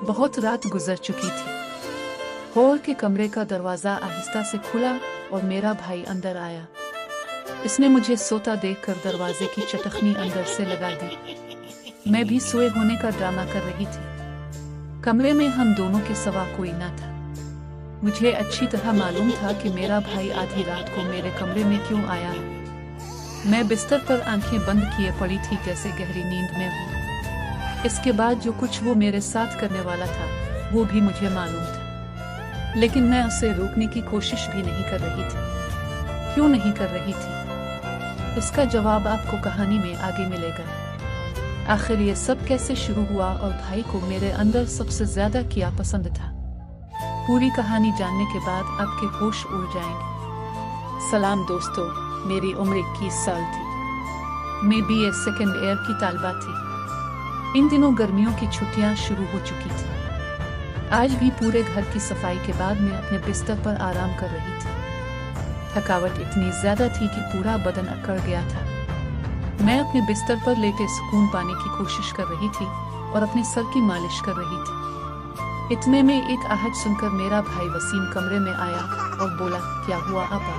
बहुत रात गुजर चुकी थी। हॉल के कमरे का दरवाजा आहिस्ता से खुला और मेरा भाई अंदर आया। इसने मुझे सोता देखकर दरवाजे की चटखनी अंदर से लगा दी। मैं भी सोए होने का ड्रामा कर रही थी। कमरे में हम दोनों के सिवा कोई ना था। मुझे अच्छी तरह मालूम था कि मेरा भाई आधी रात को मेरे कमरे में क्यों आया है। मैं बिस्तर पर आंखें बंद किए पड़ी थी, जैसे गहरी नींद में हूँ। इसके बाद जो कुछ वो मेरे साथ करने वाला था वो भी मुझे मालूम था, लेकिन मैं उसे रोकने की कोशिश भी नहीं कर रही थी। क्यों नहीं कर रही थी, इसका जवाब आपको कहानी में आगे मिलेगा। आखिर ये सब कैसे शुरू हुआ और भाई को मेरे अंदर सबसे ज्यादा क्या पसंद था, पूरी कहानी जानने के बाद आपके होश उड़ जाएंगे। सलाम दोस्तों, मेरी उम्र 21 साल थी। मैं BA सेकेंड ईयर की तालिबा थी। इन दिनों गर्मियों की छुट्टियां शुरू हो चुकी थी। आज भी पूरे घर की सफाई के बाद मैं अपने बिस्तर पर आराम कर रही थी। थकावट इतनी ज्यादा थी कि पूरा बदन अकड़ गया था। मैं अपने बिस्तर पर लेटे सुकून पाने की कोशिश कर रही थी और अपने सर की मालिश कर रही थी। इतने में एक आहट सुनकर मेरा भाई वसीम कमरे में आया और बोला, क्या हुआ अब्बा,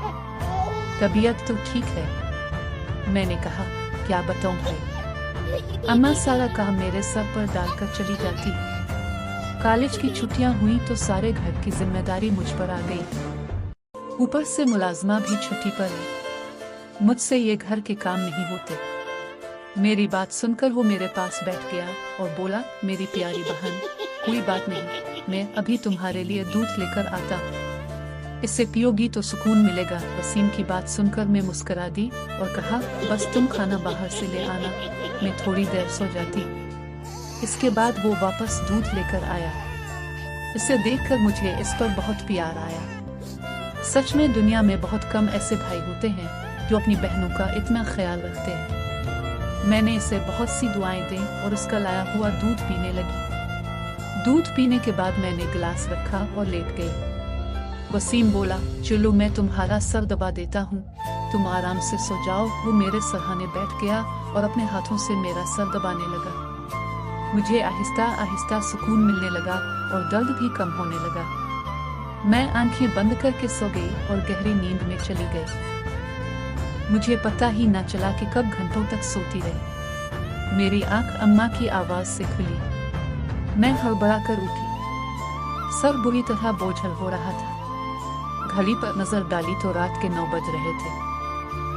तबीयत तो ठीक है? मैंने कहा, क्या बताऊं भाई, अम्मा सारा काम मेरे सर पर डालकर चली जाती है। कॉलेज की छुट्टियां हुई तो सारे घर की जिम्मेदारी मुझ पर आ गई। ऊपर से मुलाजमा भी छुट्टी पर है। मुझसे ये घर के काम नहीं होते। मेरी बात सुनकर वो मेरे पास बैठ गया और बोला, मेरी प्यारी बहन, कोई बात नहीं, मैं अभी तुम्हारे लिए दूध लेकर आता हूँ, इससे पियोगी तो सुकून मिलेगा। वसीम की बात सुनकर मैं मुस्कुरा दी और कहा, बस तुम खाना बाहर से ले आना, मैं थोड़ी देर सो जाती। इसके बाद वो वापस दूध लेकर आया। इसे देखकर मुझे इस पर बहुत प्यार आया। सच में दुनिया में बहुत कम ऐसे भाई होते हैं जो अपनी बहनों का इतना ख्याल रखते हैं। मैंने इसे बहुत सी दुआएं दी और उसका लाया हुआ दूध पीने लगी। दूध पीने के बाद मैंने गिलास रखा और लेट गई। वसीम बोला, चलो मैं तुम्हारा सर दबा देता हूँ, तुम आराम से सो जाओ। वो मेरे सरहाने बैठ गया और अपने हाथों से मेरा सर दबाने लगा। मुझे आहिस्ता आहिस्ता सुकून मिलने लगा और दर्द भी कम होने लगा। मैं आंखें बंद करके सो गई और गहरी नींद में चली गई। मुझे पता ही न चला कि कब घंटों तक सोती रही। मेरी आंख अम्मा की आवाज से खुली। मैं हड़बड़ा कर उठी। सर बुरी तरह बोझल हो रहा था। घड़ी पर नजर डाली तो रात के 9 बज रहे थे।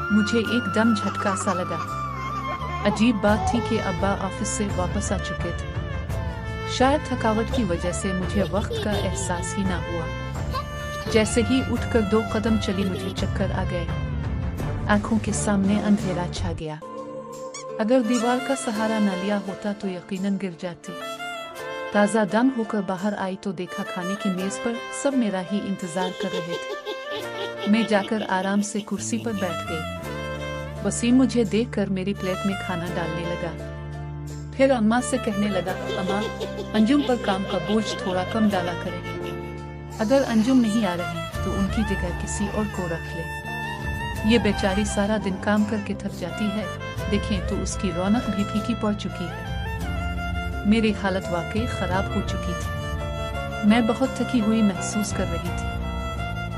मुझे एकदम झटका सा लगा। अजीब बात थी कि अब्बा ऑफिस से वापस आ चुके थे। शायद थकावट की वजह से मुझे वक्त का एहसास ही ना हुआ। जैसे ही उठकर 2 कदम चली मुझे चक्कर आ गए। आंखों के सामने अंधेरा छा गया। अगर दीवार का सहारा न लिया होता तो यकीनन गिर जाती। ताज़ा दम होकर बाहर आई तो देखा खाने की मेज पर सब मेरा ही इंतजार कर रहे थे। मैं जाकर आराम से कुर्सी पर बैठ गई। वसीम मुझे देखकर मेरी प्लेट में खाना डालने लगा। फिर अम्मा से कहने लगा, अम्मा, अंजुम पर काम का बोझ थोड़ा कम डाला करें। अगर अंजुम नहीं आ रही तो उनकी जगह किसी और को रख ले। ये बेचारी सारा दिन काम करके थक जाती है, देखें तो उसकी रौनक भी फीकी पड़ चुकी है। मेरी हालत वाकई खराब हो चुकी थी। मैं बहुत थकी हुई महसूस कर रही थी।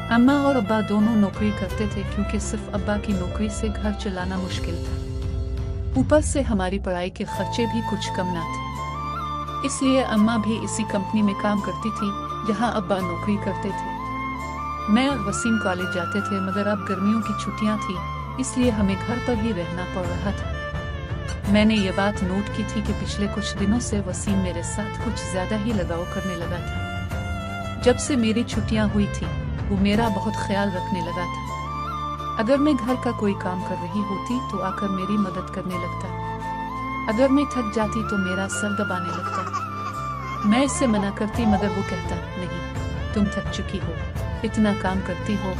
अम्मा और अब्बा दोनों नौकरी करते थे, क्योंकि सिर्फ अब्बा की नौकरी से घर चलाना मुश्किल था। ऊपर से हमारी पढ़ाई के खर्चे भी कुछ कम ना थे। इसलिए अम्मा भी इसी कंपनी में काम करती थी जहां अब्बा नौकरी करते थे। मैं और वसीम कॉलेज जाते थे, मगर अब गर्मियों की छुट्टियां थी, इसलिए हमें घर पर ही रहना पड़ रहा था। मैंने ये बात नोट की थी कि पिछले कुछ दिनों से वसीम मेरे साथ कुछ ज्यादा ही लगाव करने लगा था। जब से मेरी छुट्टियां हुई थी वो मेरा बहुत ख्याल रखने लगा था। अगर मैं घर का कोई काम कर रही होती तो आकर मेरी मदद करने लगता। अगर मैं थक जाती तो मेरा सर दबाने लगता। मैं इससे मना करती, मगर वो कहता, नहीं, तुम थक चुकी हो, इतना काम करती हो,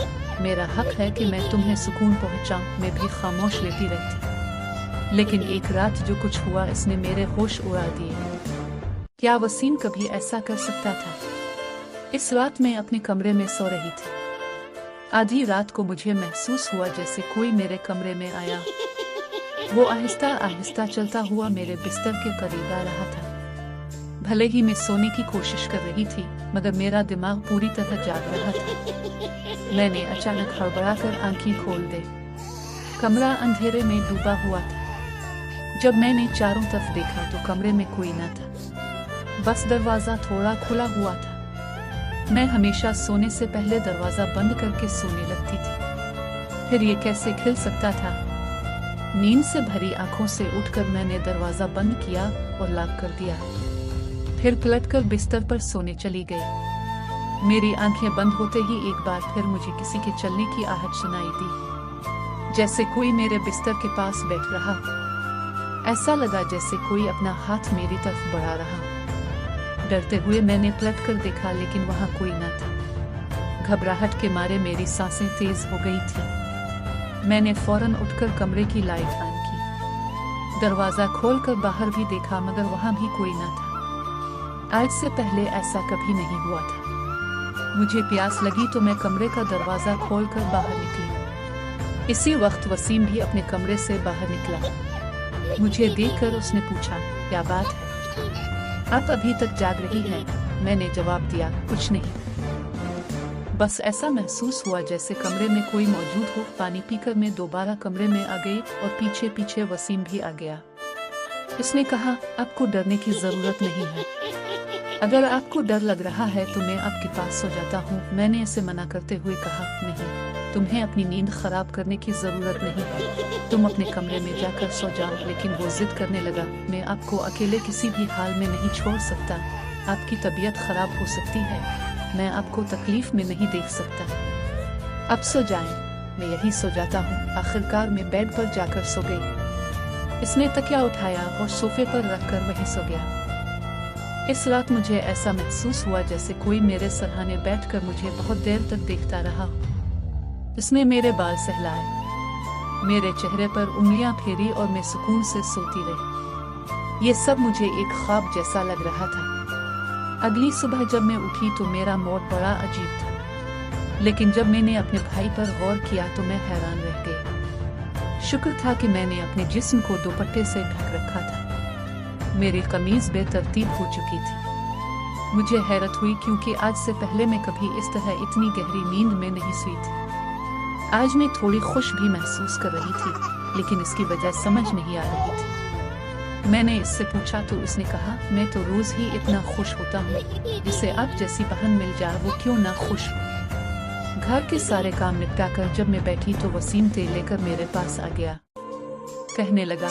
मेरा हक है कि मैं तुम्हें सुकून पहुंचाऊं। मैं भी खामोश लेती रहती। लेकिन एक रात जो कुछ हुआ इसने मेरे होश उड़ा दिए। क्या वसीम कभी ऐसा कर सकता था? इस रात मैं अपने कमरे में सो रही थी। आधी रात को मुझे महसूस हुआ जैसे कोई मेरे कमरे में आया। वो आहिस्ता आहिस्ता चलता हुआ मेरे बिस्तर के करीब आ रहा था। भले ही मैं सोने की कोशिश कर रही थी, मगर मेरा दिमाग पूरी तरह जाग रहा था। मैंने अचानक हड़बड़ाकर आंखें खोल दी। कमरा अंधेरे में डूबा हुआ था। जब मैंने चारों तरफ देखा तो कमरे में कोई न था, बस दरवाजा थोड़ा खुला हुआ था। मैं हमेशा सोने से पहले दरवाजा बंद करके सोने लगती थी, फिर ये कैसे खुल सकता था? नींद से भरी आंखों से उठकर मैंने दरवाजा बंद किया और लॉक कर दिया। फिर पलटकर बिस्तर पर सोने चली गई। मेरी आंखें बंद होते ही एक बार फिर मुझे किसी के चलने की आहट सुनाई दी, जैसे कोई मेरे बिस्तर के पास बैठ रहा हो। ऐसा लगा जैसे कोई अपना हाथ मेरी तरफ बढ़ा रहा। डरते हुए मैंने पलट कर देखा, लेकिन वहां कोई न था। घबराहट के मारे मेरी सांसें तेज हो गई थी। मैंने फौरन उठकर कमरे की लाइट ऑन की, दरवाजा खोलकर बाहर भी देखा, मगर वहां भी कोई न था। आज से पहले ऐसा कभी नहीं हुआ था। मुझे प्यास लगी तो मैं कमरे का दरवाजा खोलकर बाहर निकली। इसी वक्त वसीम भी अपने कमरे से बाहर निकला। मुझे देखकर उसने पूछा, क्या बात है? आप अभी तक जाग रही हैं? मैंने जवाब दिया, कुछ नहीं। बस ऐसा महसूस हुआ जैसे कमरे में कोई मौजूद हो। पानी पीकर मैं दोबारा कमरे में आ गई और पीछे पीछे वसीम भी आ गया। उसने कहा, आपको डरने की जरूरत नहीं है। अगर आपको डर लग रहा है तो मैं आपके पास सो जाता हूँ। मैंने इसे मना करते हुए कहा, नहीं, तुम्हें अपनी नींद खराब करने की जरूरत नहीं है। तुम अपने कमरे में जाकर सो जाओ। लेकिन वो जिद करने लगा, मैं आपको अकेले किसी भी हाल में नहीं छोड़ सकता। आपकी तबीयत खराब हो सकती है, मैं आपको तकलीफ में नहीं देख सकता। अब सो जाएं। मैं यही सो जाता हूँ। आखिरकार मैं बेड पर जाकर सो गई। इसने तकिया उठाया और सोफे पर रखकर वहीं सो गया। इस रात मुझे ऐसा महसूस हुआ जैसे कोई मेरे सरहाने बैठकर मुझे बहुत देर तक देखता रहा। उसने मेरे बाल सहलाए, मेरे चेहरे पर उंगलियां फेरी और मैं सुकून से सोती रही। ये सब मुझे एक ख्वाब जैसा लग रहा था। अगली सुबह जब मैं उठी तो मेरा मूड बड़ा अजीब था, लेकिन जब मैंने अपने भाई पर गौर किया तो मैं हैरान रह गई। शुक्र था कि मैंने अपने जिस्म को दुपट्टे से ढक रखा था। मेरी कमीज बेतरतीब हो चुकी थी। मुझे हैरत हुई क्योंकि आज से पहले मैं कभी इस तरह इतनी गहरी नींद में नहीं सोई थी। आज मैं थोड़ी खुश भी महसूस कर रही थी, लेकिन इसकी वजह समझ नहीं आ रही थी। मैंने इससे पूछा तो उसने कहा, मैं तो रोज ही इतना खुश होता हूँ। जिसे आप जैसी बहन मिल जाए वो क्यों ना खुश हो। घर के सारे काम निपटाकर जब मैं बैठी तो वसीम तेल लेकर मेरे पास आ गया। कहने लगा,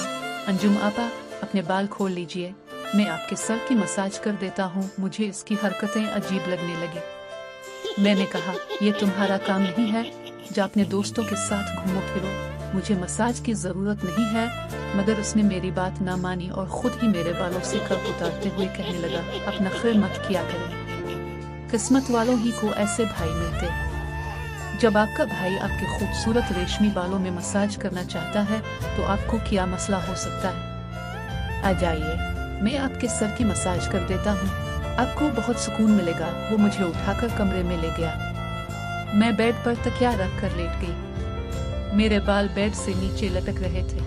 अंजुम आपा, अपने बाल खोल लीजिए, मैं आपके सर की मसाज कर देता हूँ। मुझे इसकी हरकतें अजीब लगने लगी। मैंने कहा, ये तुम्हारा काम नहीं है, जो अपने दोस्तों के साथ घूमो फिरो, मुझे मसाज की जरूरत नहीं है। मगर उसने मेरी बात ना मानी और खुद ही मेरे बालों से कप उतारते हुए कहने लगा, अब नखरे मत किया करें, किस्मत वालों ही को ऐसे भाई मिलते। जब आपका भाई आपके खूबसूरत रेशमी बालों में मसाज करना चाहता है तो आपको क्या मसला हो सकता है? आ जाइए, मैं आपके सर की मसाज कर देता हूँ, आपको बहुत सुकून मिलेगा। वो मुझे उठाकर कमरे में ले गया। मैं बेड पर तकिया रख कर लेट गई। मेरे बाल बेड से नीचे लटक रहे थे।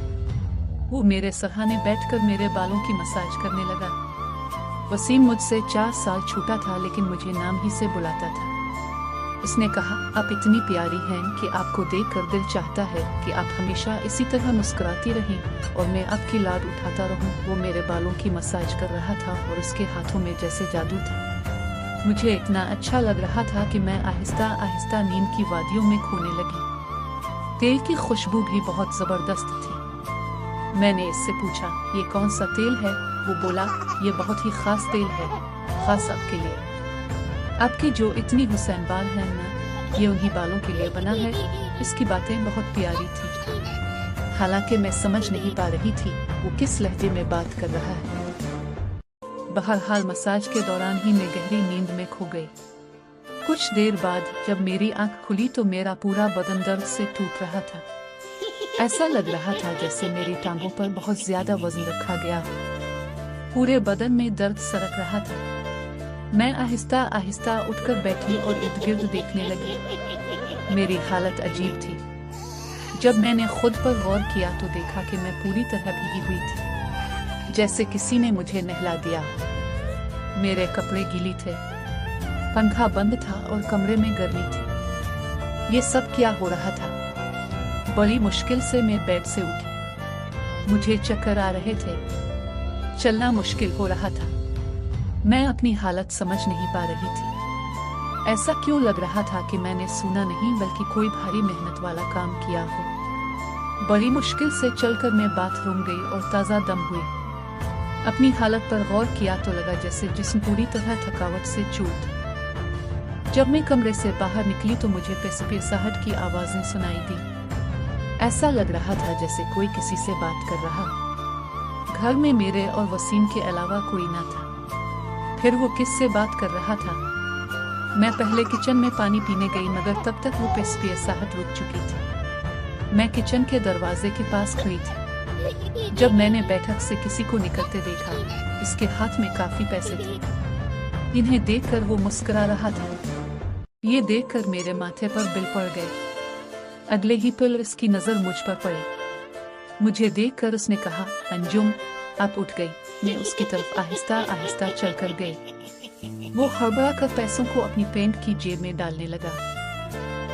वो मेरे सरहाने बैठकर मेरे बालों की मसाज करने लगा। वसीम मुझसे 4 साल छोटा था, लेकिन मुझे नाम ही से बुलाता था। उसने कहा, आप इतनी प्यारी हैं कि आपको देखकर दिल चाहता है कि आप हमेशा इसी तरह मुस्कुराती रहें और मैं आपकी लाड उठाता रहूं। वो मेरे बालों की मसाज कर रहा था और उसके हाथों में जैसे जादू था। मुझे इतना अच्छा लग रहा था कि मैं आहिस्ता आहिस्ता नींद की वादियों में खोने लगी। तेल की खुशबू भी बहुत जबरदस्त थी। मैंने इससे पूछा, ये कौन सा तेल है? वो बोला, ये बहुत ही खास तेल है, खास आपके लिए। आपके जो इतनी हुसैन बाल हैं ना, ये उन्हीं बालों के लिए बना है। इसकी बातें बहुत प्यारी थी। हालांकि मैं समझ नहीं पा रही थी वो किस लहजे में बात कर रहा है। बहरहाल मसाज के दौरान ही मैं गहरी नींद में खो गई। कुछ देर बाद जब मेरी आंख खुली तो मेरा पूरा बदन दर्द से टूट रहा था। ऐसा लग रहा था जैसे मेरी टांगों पर बहुत ज्यादा वजन रखा गया हो। पूरे बदन में दर्द सरक रहा था। मैं आहिस्ता आहिस्ता उठकर बैठी और इर्द गिर्द देखने लगी। मेरी हालत अजीब थी। जब मैंने खुद पर गौर किया तो देखा कि मैं पूरी तरह भीगी हुई थी, जैसे किसी ने मुझे नहला दिया। मेरे कपड़े गीली थे, पंखा बंद था और कमरे में गर्मी थी। ये सब क्या हो रहा था? बड़ी मुश्किल से मैं बेड से उठी। मुझे चक्कर आ रहे थे, चलना मुश्किल हो रहा था। मैं अपनी हालत समझ नहीं पा रही थी। ऐसा क्यों लग रहा था कि मैंने सुना नहीं बल्कि कोई भारी मेहनत वाला काम किया हो। बड़ी मुश्किल से चलकर मैं बाथरूम गई और ताज़ा दम हुई। अपनी हालत पर गौर किया तो लगा जैसे जिस्म पूरी तरह थकावट से चूर। जब मैं कमरे से बाहर निकली तो मुझे पेशाहट की आवाजें सुनाई दी। ऐसा लग रहा था जैसे कोई किसी से बात कर रहा। घर में मेरे और वसीम के अलावा कोई न था। फिर वो किससे बात कर रहा था? मैं पहले किचन में पानी पीने गई मगर तब तक वो पेशाहट रुक चुकी थी। मैं किचन के दरवाजे के पास खड़ी थी जब मैंने बैठक से किसी को निकलते देखा। इसके हाथ में काफी पैसे थे। इन्हें देखकर वो मुस्कुरा रहा था। ये देखकर मेरे माथे पर बिल पड़ गए। अगले ही पल इसकी नजर मुझ पर पड़ी। मुझे देखकर उसने कहा, अंजुम आप उठ गई। मैं उसकी तरफ आहिस्ता आहिस्ता चलकर गई। वो हड़बड़ा कर पैसों को अपनी पैंट की जेब में डालने लगा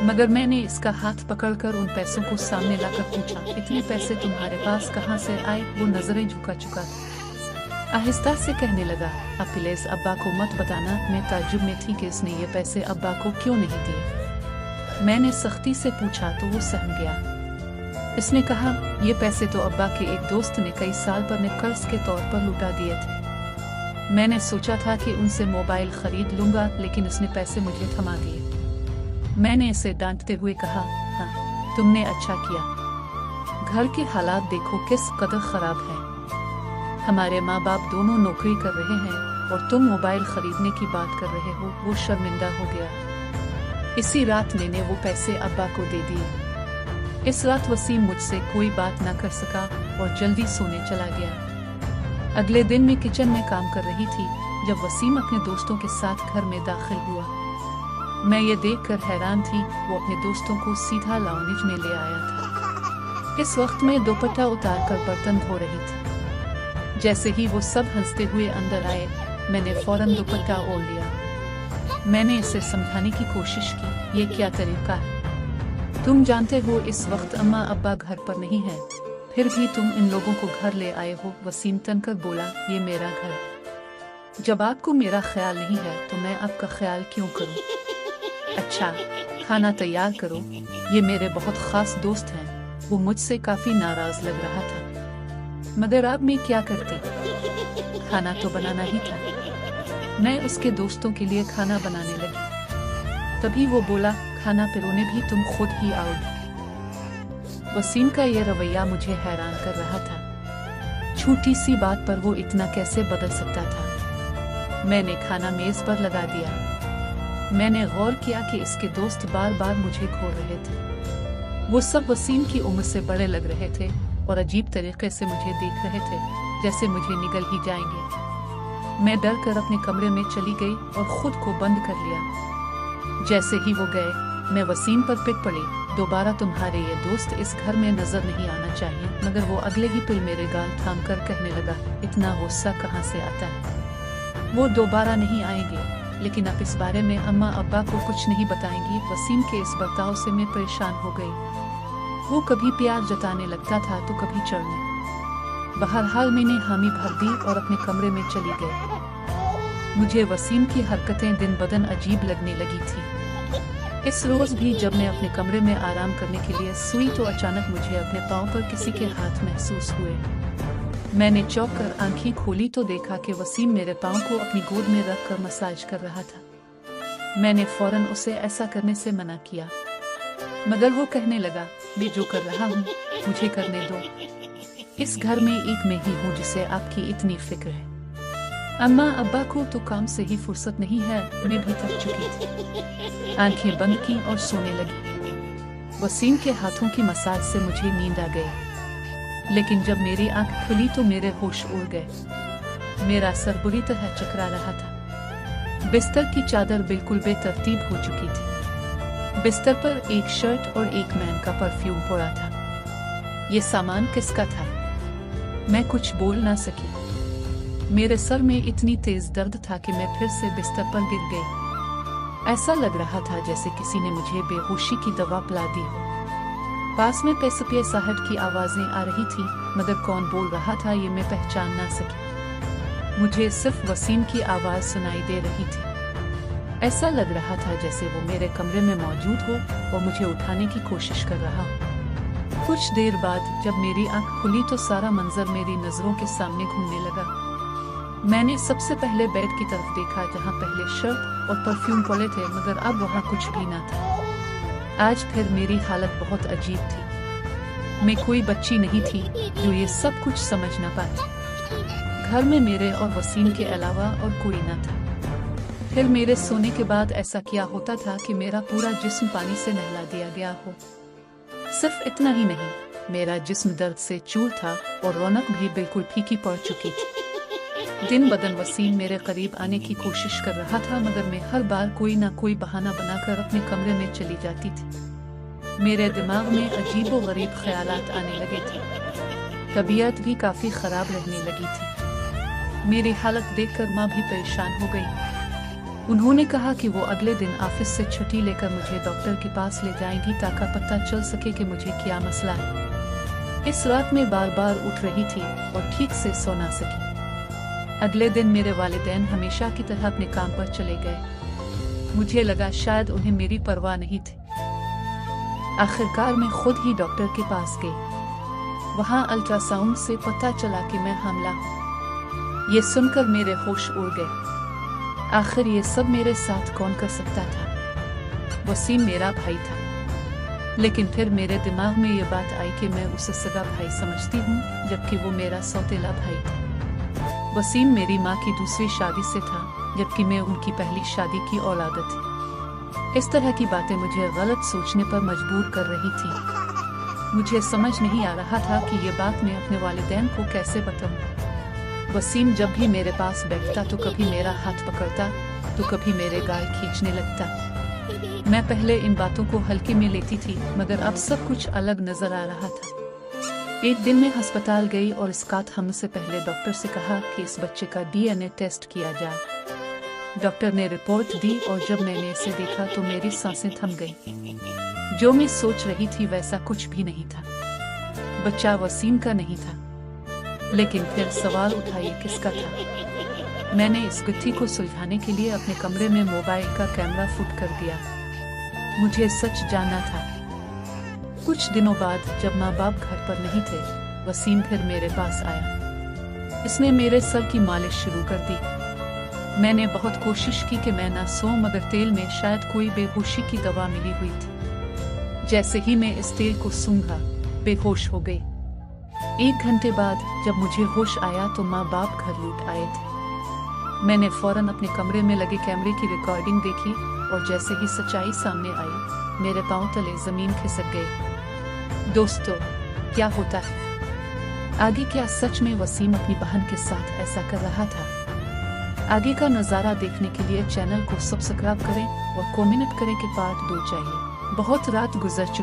मगर मैंने इसका हाथ पकड़कर उन पैसों को सामने लाकर पूछा, इतने पैसे तुम्हारे पास कहाँ से आए? वो नजरें झुका चुका था। आहिस्ता से कहने लगा, अब प्लीज अब्बा को मत बताना। मैं ताज्जुब में थी कि इसने ये पैसे अब्बा को क्यों नहीं दिए। मैंने सख्ती से पूछा तो वो सहम गया। इसने कहा, ये पैसे तो अब्बा के एक दोस्त ने कई साल पहले कर्ज के तौर पर लुटा दिए थे। मैंने सोचा था कि उनसे मोबाइल खरीद लूंगा लेकिन इसने पैसे मुझे थमा दिए। मैंने इसे डांटते हुए कहा, हाँ तुमने अच्छा किया। घर के हालात देखो किस कदर खराब है। हमारे माँ बाप दोनों नौकरी कर रहे हैं और तुम मोबाइल खरीदने की बात कर रहे हो। वो शर्मिंदा हो गया। इसी रात मैंने वो पैसे अब्बा को दे दिए। इस रात वसीम मुझसे कोई बात ना कर सका और जल्दी सोने चला गया। अगले दिन मैं किचन में काम कर रही थी जब वसीम अपने दोस्तों के साथ घर में दाखिल हुआ। मैं ये देखकर हैरान थी। वो अपने दोस्तों को सीधा लाउंज में ले आया था। इस वक्त मैं दुपट्टा उतारकर बर्तन धो रही थी। जैसे ही वो सब हंसते हुए अंदर आए, मैंने फौरन दुपट्टा ओढ़ लिया। मैंने इसे समझाने की कोशिश की, ये क्या तरीका है? तुम जानते हो इस वक्त अम्मा अब्बा घर पर नहीं है, फिर भी तुम इन लोगों को घर ले आए हो। वसीम तनकर बोला, ये मेरा घर। जब आपको मेरा ख्याल नहीं है तो मैं आपका ख्याल क्यों करूं? अच्छा खाना तैयार करो। ये मेरे बहुत खास दोस्त हैं। वो मुझसे काफी नाराज लग रहा था मगर अब मैं क्या करती? खाना तो बनाना ही था। मैं उसके दोस्तों के लिए खाना बनाने लगी। तभी वो बोला, खाना पिरोने भी तुम खुद ही आओगी। वसीम का ये रवैया मुझे हैरान कर रहा था। छोटी सी बात पर वो इतना कैसे बदल सकता था। मैंने खाना मेज पर लगा दिया। मैंने गौर किया कि इसके दोस्त बार बार मुझे घूर रहे थे। वो सब वसीम की उम्र से बड़े लग रहे थे और अजीब तरीके से मुझे देख रहे थे जैसे मुझे निगल ही जाएंगे। मैं डर कर अपने कमरे में चली गई और खुद को बंद कर लिया। जैसे ही वो गए, मैं वसीम पर पिट पड़ी, दोबारा तुम्हारे ये दोस्त इस घर में नजर नहीं आना चाहिए। मगर वो अगले ही पल मेरे गाल थाम कर कहने लगा, इतना गुस्सा कहाँ से आता है? वो दोबारा नहीं आएंगे, लेकिन आप इस बारे में अम्मा अब्बा को कुछ नहीं बताएंगी। वसीम के इस बर्ताव से मैं परेशान हो गई। वो कभी प्यार जताने लगता था तो कभी चिढ़ने। बहरहाल मैंने हामी भर दी और अपने कमरे में चली गई। मुझे वसीम की हरकतें दिन बदन अजीब लगने लगी थी। इस रोज भी जब मैं अपने कमरे में आराम करने के लिए सोई तो अचानक मुझे अपने पांव पर किसी के हाथ महसूस हुए। मैंने चौंक कर आंखें खोली तो देखा कि वसीम मेरे पांव को अपनी गोद में रखकर मसाज कर रहा था। मैंने फौरन उसे ऐसा करने से मना किया मगर वो कहने लगा, मैं जो कर रहा हूँ मुझे करने दो। इस घर में एक मैं ही हूँ जिसे आपकी इतनी फिक्र है। अम्मा अब्बा को तो काम से ही फुर्सत नहीं है। मैं भी थक चुकी थी। आंखें बंद की और सोने लगी। वसीम के हाथों की मसाज से मुझे नींद आ गई, लेकिन जब मेरी आंख खुली तो मेरे होश उड़ गए। मेरा सर बुरी तरह चकरा रहा था। बिस्तर की चादर बिल्कुल बेतरतीब हो चुकी थी। बिस्तर पर एक शर्ट और एक मैन का परफ्यूम पड़ा था। ये सामान किसका था? मैं कुछ बोल ना सकी। मेरे सर में इतनी तेज दर्द था कि मैं फिर से बिस्तर पर गिर गई। ऐसा लग रहा था जैसे किसी ने मुझे बेहोशी की दवा पिला दी हो। पास में पेसपियसाहट की आवाजें आ रही थी, मगर कौन बोल रहा था ये मैं पहचान ना सकी। मुझे सिर्फ वसीम की आवाज सुनाई दे रही थी। ऐसा लग रहा था जैसे वो मेरे कमरे में मौजूद हो और मुझे उठाने की कोशिश कर रहा हो। कुछ देर बाद जब मेरी आंख खुली तो सारा मंजर मेरी नजरों के सामने घूमने लगा। मैंने सबसे पहले बेड की तरफ देखा, जहां पहले शर्ट और परफ्यूम पड़े थे, मगर अब वहां कुछ भी न था। आज फिर मेरी हालत बहुत अजीब थी। मैं कोई बच्ची नहीं थी जो ये सब कुछ समझ न पाती। घर में मेरे और वसीम के अलावा और कोई न था। फिर मेरे सोने के बाद ऐसा क्या होता था कि मेरा पूरा जिस्म पानी से नहला दिया गया हो। सिर्फ इतना ही नहीं, मेरा जिस्म दर्द से चूर था और रौनक भी बिल्कुल फीकी पड़ चुकी थी। दिन बदन वसीम मेरे करीब आने की कोशिश कर रहा था, मगर मैं हर बार कोई ना कोई बहाना बनाकर अपने कमरे में चली जाती थी। मेरे दिमाग में अजीबो गरीब ख्यालात आने लगे थे। तबीयत भी काफी खराब रहने लगी थी। मेरी हालत देखकर माँ भी परेशान हो गई। उन्होंने कहा कि वो अगले दिन ऑफिस से छुट्टी लेकर मुझे डॉक्टर के पास ले जाएंगी ताकि पता चल सके कि मुझे क्या मसला है। इस रात में बार बार उठ रही थी और ठीक से सो ना सकी। अगले दिन मेरे वालिदैन हमेशा की तरह अपने काम पर चले गए। मुझे लगा शायद उन्हें मेरी परवाह नहीं थी। आखिरकार मैं खुद ही डॉक्टर के पास गई। वहां अल्ट्रासाउंड से पता चला कि मैं हामिला हूँ। ये सुनकर मेरे होश उड़ गए। आखिर ये सब मेरे साथ कौन कर सकता था? वसीम मेरा भाई था, लेकिन फिर मेरे दिमाग में ये बात आई कि मैं उसे सगा भाई समझती हूँ, जबकि वो मेरा सौतेला भाई था। वसीम मेरी माँ की दूसरी शादी से था, जबकि मैं उनकी पहली शादी की औलाद थी। इस तरह की बातें मुझे गलत सोचने पर मजबूर कर रही थी। मुझे समझ नहीं आ रहा था कि ये बात मैं अपने वालिदैन को कैसे बताऊं। वसीम जब भी मेरे पास बैठता तो कभी मेरा हाथ पकड़ता तो कभी मेरे गाल खींचने लगता। मैं पहले इन बातों को हल्के में लेती थी, मगर अब सब कुछ अलग नजर आ रहा था। एक दिन मैं अस्पताल गई और स्कॉट हमसे पहले डॉक्टर से कहा कि इस बच्चे का DNA टेस्ट किया जाए। डॉक्टर ने रिपोर्ट दी और जब मैंने इसे देखा तो मेरी सांसें थम गईं। जो मैं सोच रही थी वैसा कुछ भी नहीं था। बच्चा वसीम का नहीं था। लेकिन फिर सवाल उठा, ये किसका था? मैंने इस गुत्थी को सुलझाने के लिए अपने कमरे में मोबाइल का कैमरा फिट कर दिया। मुझे सच जानना था। कुछ दिनों बाद जब माँ बाप घर पर नहीं थे, वसीम फिर मेरे पास आया। इसने मेरे सर की मालिश शुरू कर दी। मैंने बहुत कोशिश की कि मैं ना सोऊं, मगर तेल में शायद कोई बेहोशी की दवा मिली हुई थी। जैसे ही मैं इस तेल को सूंघा, बेहोश हो गई। 1 घंटे बाद जब मुझे होश आया तो माँ बाप घर लौट आए थे। मैंने फौरन अपने कमरे में लगे कैमरे की रिकॉर्डिंग देखी और जैसे ही सच्चाई सामने आई, मेरे पांव तले जमीन खिसक गई। दोस्तों, क्या होता है आगे? क्या सच में वसीम अपनी बहन के साथ ऐसा कर रहा था? आगे का नजारा देखने के लिए चैनल को सब्सक्राइब करें और कमेंट करें कि पार्ट 2 चाहिए। बहुत रात गुजर चुकी।